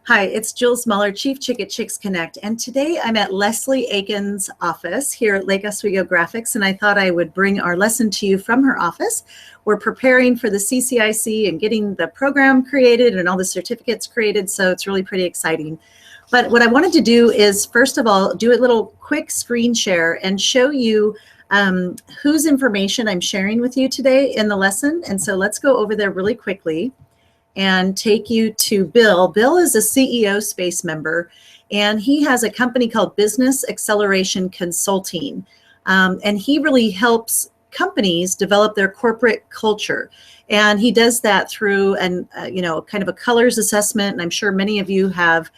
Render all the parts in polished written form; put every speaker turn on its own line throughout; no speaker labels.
Hi, it's Jules Muller, Chief Chick at Chicks Connect, and today I'm at Leslie Aiken's office here at Lake Oswego Graphics, and I thought I would bring our lesson to you from her office. We're preparing for the CCIC and getting the program created and all the certificates created, so it's really pretty exciting. But what I wanted to do is, first of all, do a little quick screen share and show you whose information I'm sharing with you today in the lesson. And so let's go over there really quickly and take you to Bill. Bill is a CEO Space member, and he has a company called Business Acceleration Consulting. And he really helps companies develop their corporate culture. And he does that through kind of a colors assessment. And I'm sure many of you have,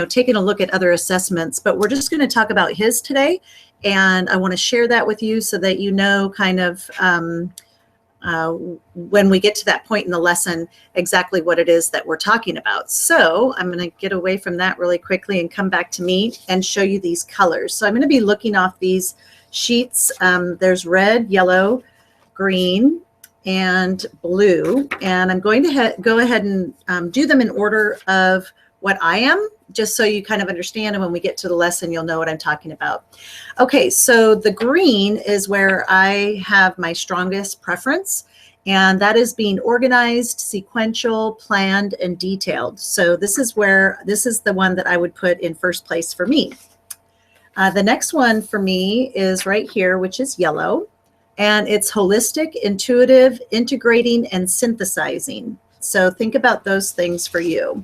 taken a look at other assessments, but we're just going to talk about his today. And I want to share that with you so that you know kind of when we get to that point in the lesson, exactly what it is that we're talking about. So I'm going to get away from that really quickly and come back to me and show you these colors. So I'm going to be looking off these sheets. There's red, yellow, green, and blue. And I'm going to go ahead and do them in order of what I am, just so you kind of understand. And when we get to the lesson, you'll know what I'm talking about. Okay, so the green is where I have my strongest preference, and that is being organized, sequential, planned, and detailed. So this is the one that I would put in first place for me. The next one for me is right here, which is yellow, and it's holistic, intuitive, integrating, and synthesizing. So think about those things for you.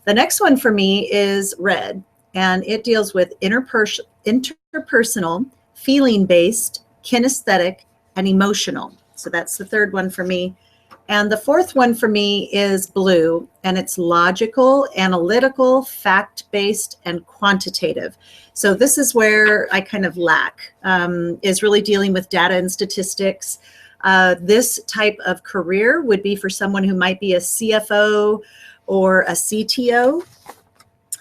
The next one for me is red, and it deals with interpersonal, feeling-based, kinesthetic, and emotional. So that's the third one for me. And the fourth one for me is blue, and it's logical, analytical, fact-based, and quantitative. So this is where I kind of lack, is really dealing with data and statistics. This type of career would be for someone who might be a CFO or a CTO.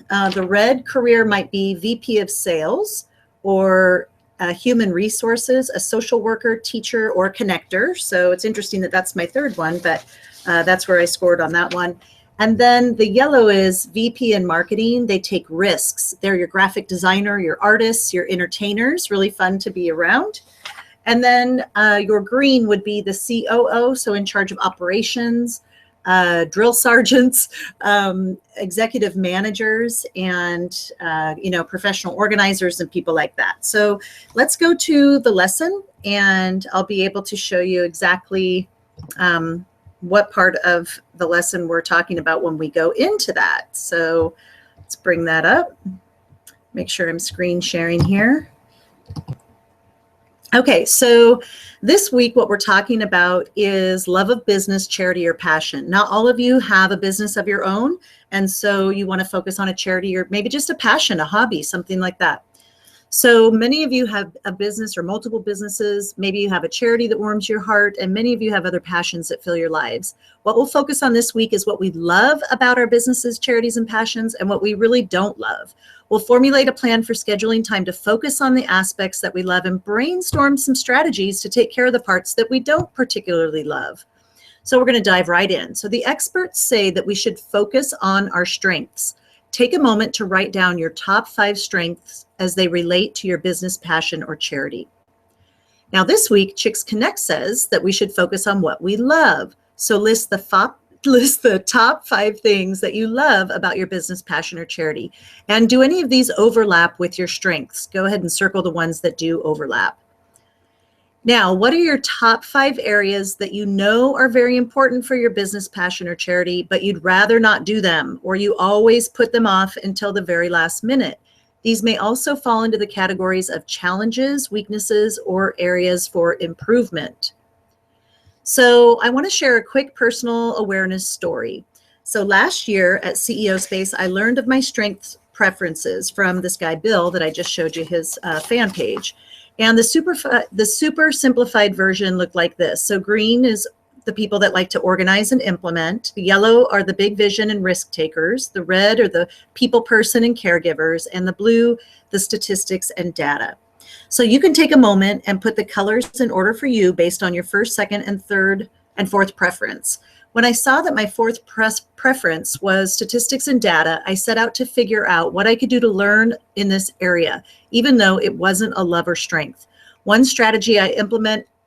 The red career might be VP of sales or human resources, a social worker, teacher, or connector. So it's interesting that that's my third one, but that's where I scored on that one. And then the yellow is VP in marketing. They take risks. They're your graphic designer, your artists, your entertainers, really fun to be around. And then your green would be the COO, so in charge of operations, drill sergeants, executive managers, and professional organizers and people like that. So let's go to the lesson, and I'll be able to show you exactly what part of the lesson we're talking about when we go into that. So let's bring that up. Make sure I'm screen sharing here. Okay, so this week what we're talking about is love of business, charity, or passion. Not all of you have a business of your own, and so you want to focus on a charity or maybe just a passion, a hobby, something like that. So many of you have a business or multiple businesses. Maybe you have a charity that warms your heart, and many of you have other passions that fill your lives. What we'll focus on this week is what we love about our businesses, charities, and passions, and what we really don't love. We'll formulate a plan for scheduling time to focus on the aspects that we love and brainstorm some strategies to take care of the parts that we don't particularly love. So we're going to dive right in. So the experts say that we should focus on our strengths. Take a moment to write down your top 5 strengths as they relate to your business, passion, or charity. Now this week, Chicks Connect says that we should focus on what we love. So list the top 5 things that you love about your business, passion, or charity. And do any of these overlap with your strengths? Go ahead and circle the ones that do overlap. Now, what are your top 5 areas that you know are very important for your business, passion, or charity, but you'd rather not do them, or you always put them off until the very last minute? These may also fall into the categories of challenges, weaknesses, or areas for improvement. So I want to share a quick personal awareness story. So last year at CEO Space, I learned of my strengths preferences from this guy, Bill, that I just showed you his fan page. And the super simplified version looked like this. So green is the people that like to organize and implement. The yellow are the big vision and risk takers. The red are the people person and caregivers. And the blue, the statistics and data. So you can take a moment and put the colors in order for you based on your first, second, and third and fourth preference. When I saw that my fourth preference was statistics and data, I set out to figure out what I could do to learn in this area, even though it wasn't a love or strength. One strategy I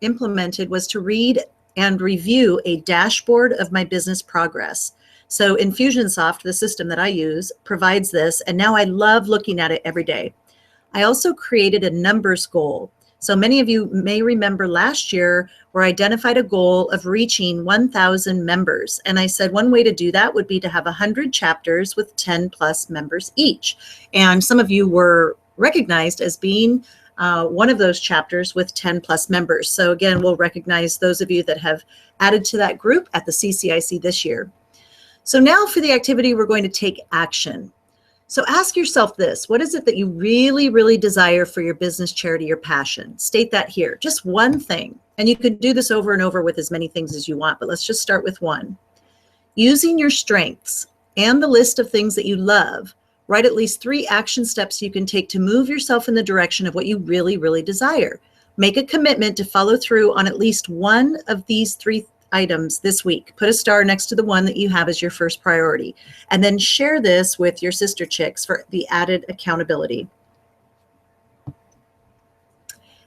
implemented was to read and review a dashboard of my business progress. So Infusionsoft, the system that I use, provides this, and now I love looking at it every day. I also created a numbers goal. So many of you may remember last year where I identified a goal of reaching 1,000 members. And I said one way to do that would be to have 100 chapters with 10 plus members each. And some of you were recognized as being one of those chapters with 10 plus members. So again, we'll recognize those of you that have added to that group at the CCIC this year. So now for the activity, we're going to take action. So ask yourself this: what is it that you really, really desire for your business, charity, or passion? State that here, just one thing. And you could do this over and over with as many things as you want, but let's just start with one. Using your strengths and the list of things that you love, write at least 3 action steps you can take to move yourself in the direction of what you really, really desire. Make a commitment to follow through on at least one of these 3 items this week. Put a star next to the one that you have as your first priority, and then share this with your sister chicks for the added accountability.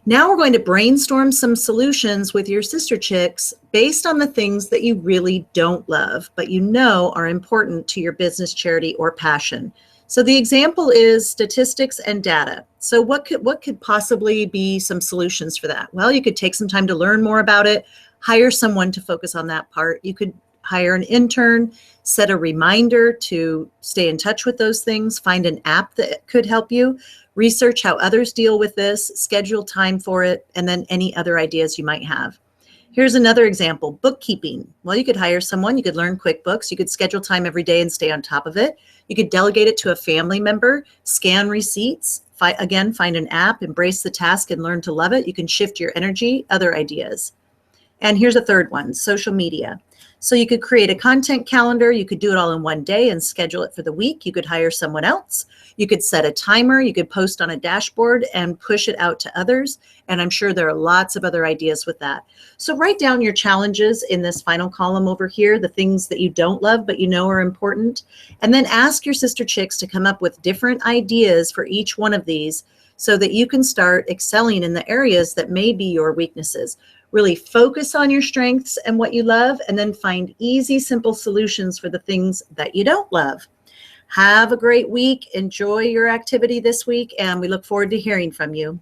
Now we're going to brainstorm some solutions with your sister chicks based on the things that you really don't love, but you know are important to your business, charity, or passion. So the example is statistics and data. So what could possibly be some solutions for that? Well, you could take some time to learn more about it, hire someone to focus on that part. You could hire an intern, set a reminder to stay in touch with those things, find an app that could help you, research how others deal with this, schedule time for it, and then any other ideas you might have. Here's another example: bookkeeping. Well, you could hire someone, you could learn QuickBooks, you could schedule time every day and stay on top of it. You could delegate it to a family member, scan receipts, again, find an app, embrace the task and learn to love it. You can shift your energy, other ideas. And here's a third one: social media. So you could create a content calendar. You could do it all in one day and schedule it for the week. You could hire someone else. You could set a timer. You could post on a dashboard and push it out to others. And I'm sure there are lots of other ideas with that. So write down your challenges in this final column over here, the things that you don't love but you know are important. And then ask your sister chicks to come up with different ideas for each one of these so that you can start excelling in the areas that may be your weaknesses. Really focus on your strengths and what you love, and then find easy, simple solutions for the things that you don't love. Have a great week. Enjoy your activity this week, and we look forward to hearing from you.